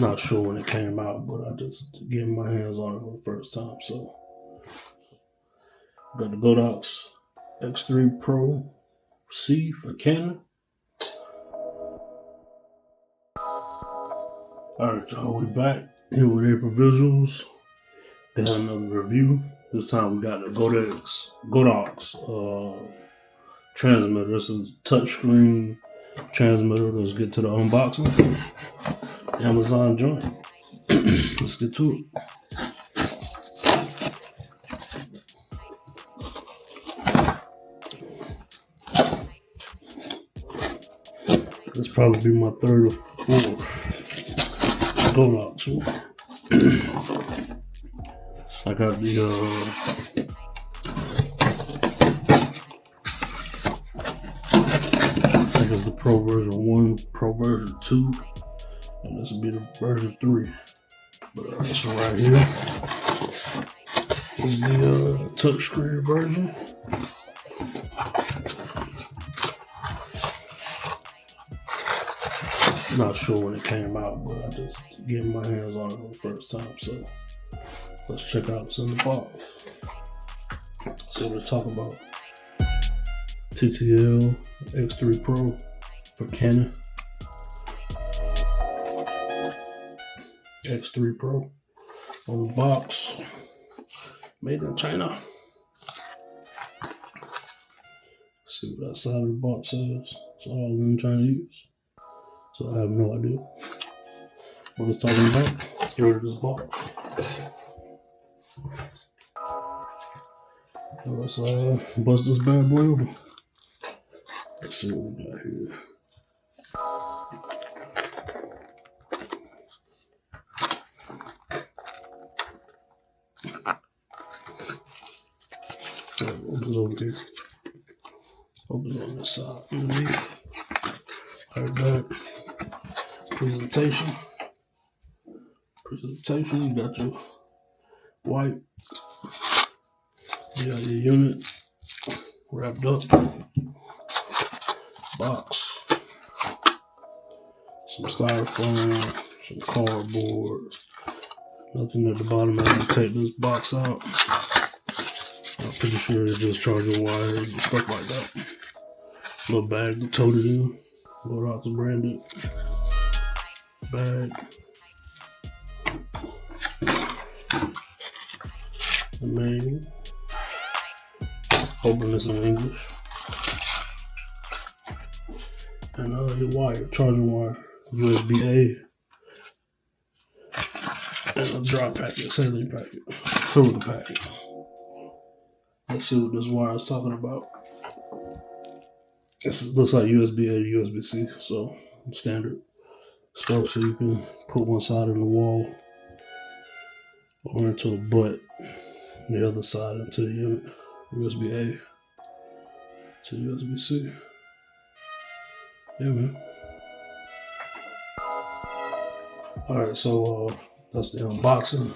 Not sure when it came out, but I just getting my hands on it for the first time. So got the Godox X3 Pro C for Canon. Alright, y'all, we back here with April Visuals. They had another review. This time we got the Godox transmitter. This is touchscreen transmitter. Let's get to the unboxing. Amazon joint. Let's get to it. This probably be my third or fourth Godox one. I got the I think it's the Pro version 1, Pro version 2, and this will be the version 3. But this one right here is the touchscreen version. Not sure when it came out, but I just getting my hands on it for the first time. So let's check out what's in the box. See what it's talking about. TTL X3 Pro for Canon. X3 Pro on the box. Made in China. See what that side of the box says. It's all in Chinese. So I have no idea what it's talking about. Let's get rid of this box. Now let's bust this bad boy open. Let's see what we got here. Opens over here. Opens on this side underneath. Like that. Presentation. You got your white. You got your unit wrapped up. Box. Some styrofoam. Some cardboard. Nothing at the bottom. I can take this box out. I'm pretty sure it's just charging wires and stuff like that. Little bag to tote it in. Godox branded bag. The manual. Hoping it's in English. And your wire, charging wire, USB-A. And a dry packet, saline packet, silver packet. Let's see what this wire is talking about. This looks like USB-A to USB-C, so standard stuff. So you can put one side in the wall or into a butt, the other side into the unit. USB-A to USB-C. Yeah, man. Alright, so that's the unboxing.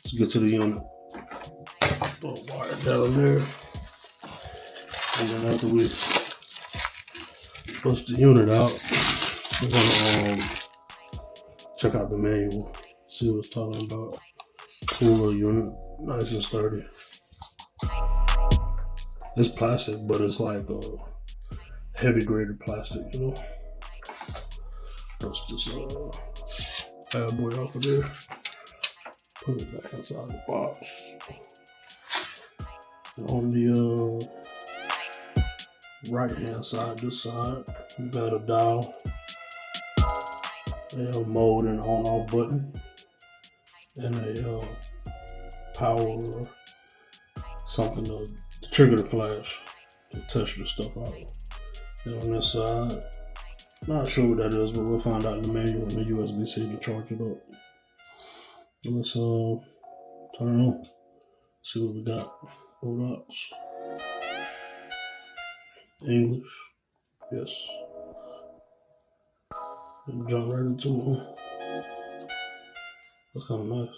Let's get to the unit. Throw a wire down there. And then after we bust the unit out, we're gonna check out the manual, see what it's talking about. Cool little unit, nice and sturdy. It's plastic, but it's like heavy graded plastic, you know. Let's just bad boy off of there. Put it back inside the box. On the right hand side, this side, you got a dial, a mode and on off button, and a power or something to trigger the flash to test your stuff out. And on this side, not sure what that is, but we'll find out in the manual, and the USB-C to charge it up. And let's turn it on, see what we got. Godox. English, yes. And jump right into it. That's kind of nice.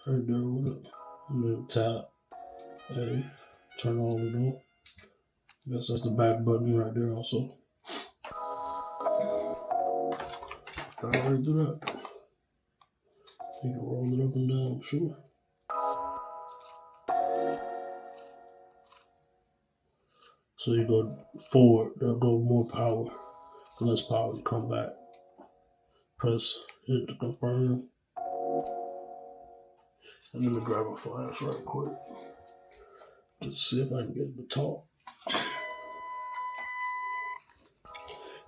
Right there with it. And then tap A, turn on the door. I guess that's the back button right there also. already do that. You can roll it up and down, I'm sure. So you go forward, they'll go more power. Less power, you come back. Press hit to confirm. And let me grab a flash right quick. Just see if I can get the talk.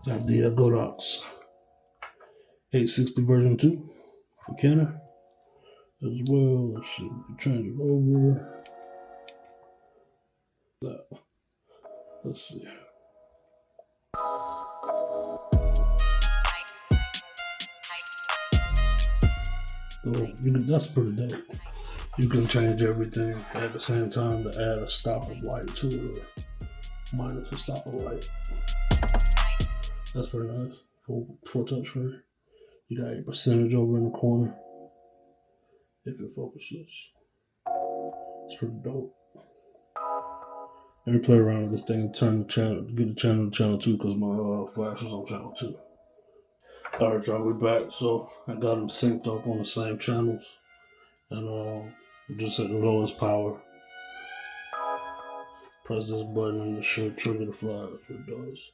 Got the Godox X3 version 2 for Canon as well. Let's see, we can change it over. Let's see. So that's pretty dope. You can change everything at the same time to add a stop of light to it or minus a stop of light. That's pretty nice for touchscreen. You got your percentage over in the corner if it focuses. It's pretty dope. Let me play around with this thing and turn the channel, get the channel to channel 2 because my flash is on channel 2. Alright, y'all, we're back. So I got them synced up on the same channels, and just at the lowest power. Press this button and it should trigger the flash. It does.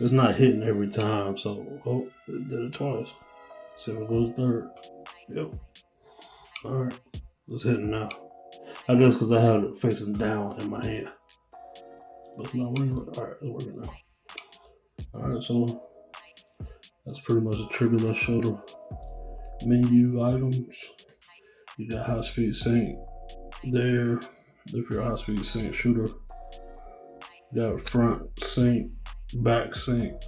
It's not hitting every time, so it did it twice. See if it goes third. Yep. Alright, it's hitting now. I guess because I have it facing down in my hand. But it's not working. Alright, it's working now. Alright, so that's pretty much a trigger. Let's show the menu items. You got high speed sync there. If you're a high speed sync shooter, you got front sync, back sync,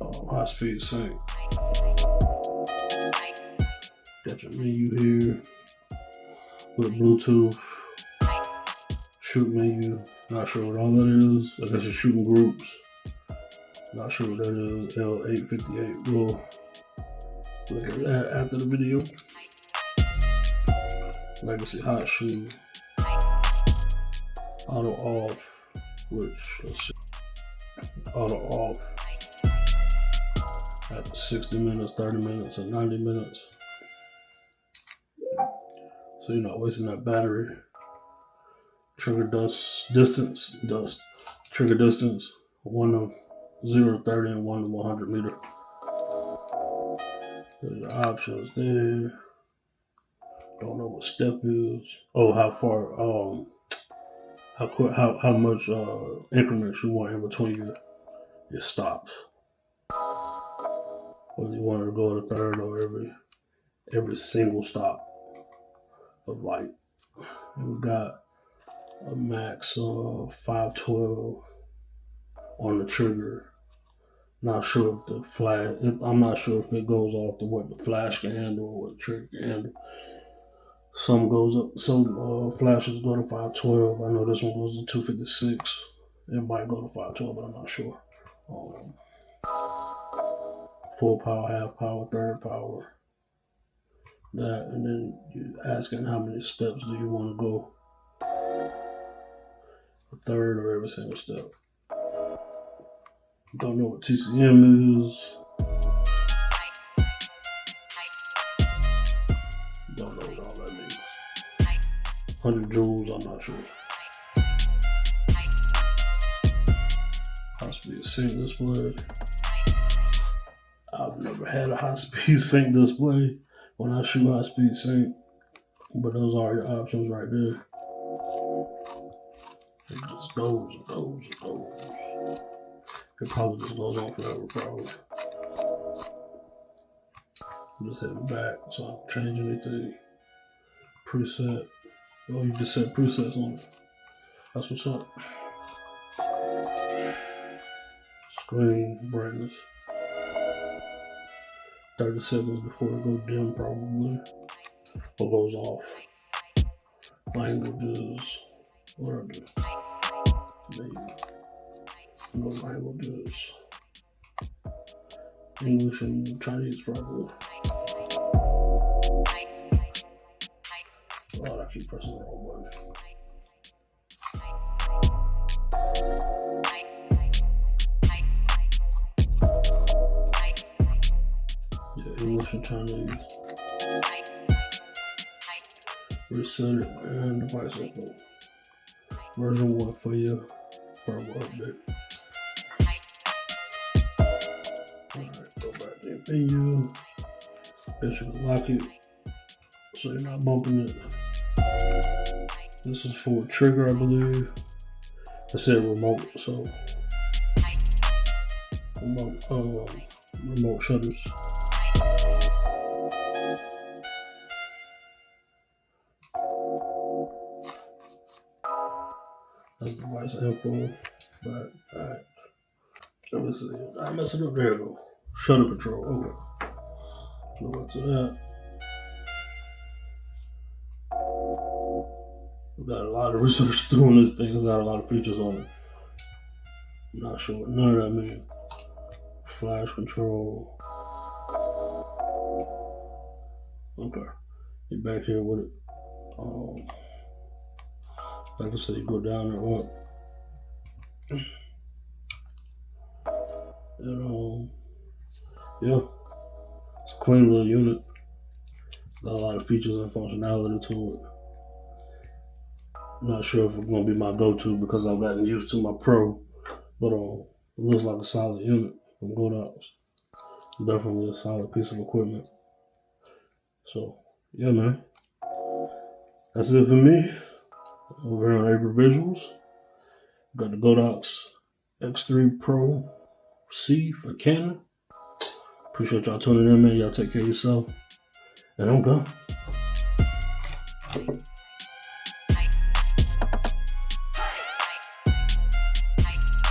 high speed sync. Got your menu here with Bluetooth, shoot menu. Not sure what all that is. I guess you're shooting groups. Not sure what that is. L858. We'll look at that after the video. Legacy hot shoe. Auto off. Which, let's see. Auto off. After 60 minutes, 30 minutes, and 90 minutes. So you're not wasting that battery. Trigger distance. Trigger distance. 1 to 0 to 30 and 1 to 100 meter. There's your options there. Don't know what step is. Oh, how far, how much increments you want in between your stops. Whether you want to go to third or every single stop of light. And we got a max of 512 on the trigger. Not sure if the flash, I'm not sure if it goes off to what the flash can handle or what the trigger can handle. Some goes up, some flashes go to 512. I know this one goes to 256. It might go to 512, but I'm not sure. Full power, half power, third power. That, and then you're asking how many steps do you want to go? A third or every single step. Don't know what TCM is. Don't know what all that means. 100 joules, I'm not sure. High speed sync display. I've never had a high speed sync display when I shoot high speed sync, but those are your options right there. It just goes and goes and goes. It probably just goes on forever, probably. I'm just hitting back so I don't change anything. Preset. Oh, you just set presets on it. That's what's up. Screen brightness. 30 seconds before it goes dim, probably. Or goes off. Languages. What are they? Maybe. No languages. English and Chinese, probably. Oh, I keep pressing the wrong button. English and Chinese. Reset it and device info. Version 1 for your firmware update. Alright, go back to the menu. That you can lock it so you're not bumping it. This is for a trigger, I believe. It said remote, so remote shutters. That's device info. Alright. Let me see. I messed it up. There we go. Shutter control. Okay. Go back to that. We got a lot of research doing this thing. It's got a lot of features on it. I'm not sure what none of that means. Flash control. Okay. Get back here with it. Like I said, you go down there, what? And, yeah. It's a clean little unit. Got a lot of features and functionality to it. I'm not sure if it's going to be my go-to because I've gotten used to my Pro, but it looks like a solid unit from Godox. Definitely a solid piece of equipment. So, yeah, man. That's it for me. Over here on April Visuals. Got the Godox X3 Pro C for Canon. Appreciate y'all tuning in, man. Y'all take care of yourself. And I'm gone.